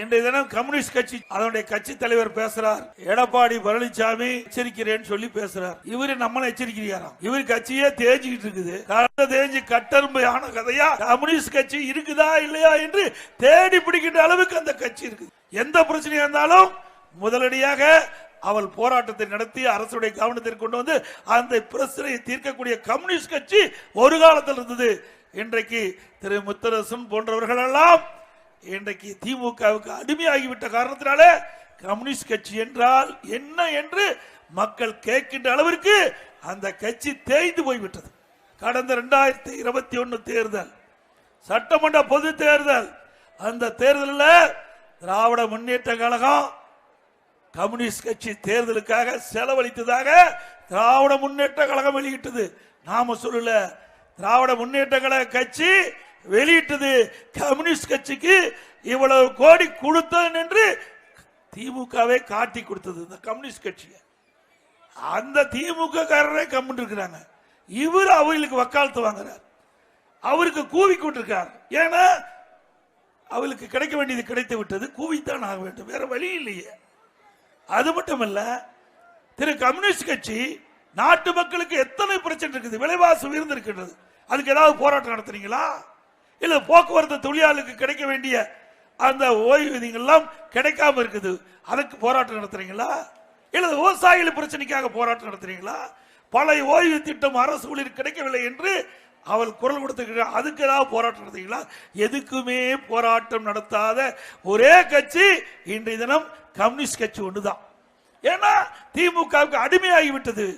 இன்றைய தினம் கம்யூனிஸ்ட் கட்சி அதனுடைய கட்சி தலைவர் பேசுறார். எடப்பாடி பழனிசாமி எச்சரிக்கிறேன்னு சொல்லி பேசுறார். இவரு நம்மள எச்சரிக்கிறாராம். இவரு கட்சியே தேஞ்சிக்கிட்டு இருக்குது. தேஞ்சு கட்டரும்பையான கதையா கம்யூனிஸ்ட் கட்சி இருக்குதா இல்லையா என்று தேடி பிடிக்கின்ற அளவுக்கு அந்த கட்சி இருக்குது. எந்த பிரச்சனையா இருந்தாலும் முதலடியாக அவள் போராட்டத்தை நடத்தி அரசுடைய கவனத்திற்கு கொண்டு வந்து அந்த பிரச்சனையை தீர்க்கக்கூடிய கம்யூனிஸ்ட் கட்சி ஒரு காலத்தில் இருந்தது. இன்றைக்கு திரு முத்தரசன் போன்றவர்கள் எல்லாம் இன்றைக்கு திமுகவுக்கு அடிமையாகிவிட்ட காரணத்தினால கம்யூனிஸ்ட் கட்சி என்றால் என்ன என்று மக்கள் கேட்கின்ற அளவிற்கு அந்த கட்சி தேய்ந்து போய்விட்டது. கடந்த 2021 தேர்தல், சட்டமன்ற பொது தேர்தல், அந்த தேர்தலில் திராவிட முன்னேற்ற கழகம் கம்யூனிஸ்ட் கட்சி தேர்தலுக்காக செலவழித்ததாக திராவிட முன்னேற்ற கழகம் வெளியிட்டது. நாம சொல்லல, திராவிட முன்னேற்ற கழக கட்சி வெளியிட்டது. கம்யூனிஸ்ட் கட்சிக்கு இவ்வளவு கோடி கொடுத்தது என்று திமுகவை காட்டி கொடுத்தது இந்த கம்யூனிஸ்ட் கட்சி. அந்த திமுக காரரே கம்முன்னு இருக்கிறாங்க. இவர் அவர்களுக்கு வக்காலத்து வாங்குறார், அவருக்கு கூவி கொண்டிருக்கார். ஏன்னா அவளுக்கு கிடைக்க வேண்டியது கிடைத்து விட்டது, கூவித்தான் ஆக வேண்டும், வேற வழி இல்லையே. அது மட்டுமல்ல, திரு கம்யூனிஸ்ட் கட்சி நாட்டு மக்களுக்கு எத்தனை பிரச்சனை இருக்குது, விலைவாசி உயர்ந்திருக்கின்றது. அதுக்கு ஏதாவது போராட்டம் நடத்துறீங்களா? இல்ல போக்குவரத்து தொழிலாளருக்கு கிடைக்க வேண்டிய அந்த ஓய்வூதியங்கள்லாம் கிடைக்காம இருக்குது, அதுக்கு போராட்டம் நடத்துறீங்களா? இல்ல விவசாயிகள் பிரச்சனைக்காக போராட்டம் நடத்துறீங்களா? பழைய ஓய்வு திட்டம் அரசு ஊழியர் கிடைக்கவில்லை என்று அவள் குரல் கொடுத்திருக்கிறார், அதுக்கு ஏதாவது போராட்டம் நடத்துறீங்களா? எதுக்குமே போராட்டம் நடத்தாத ஒரே கட்சி இன்றைய தினம் கம்யூனிஸ்ட் கட்சி ஒன்றுதான். ஏன்னா திமுகவுக்கு அடிமையாகிவிட்டது.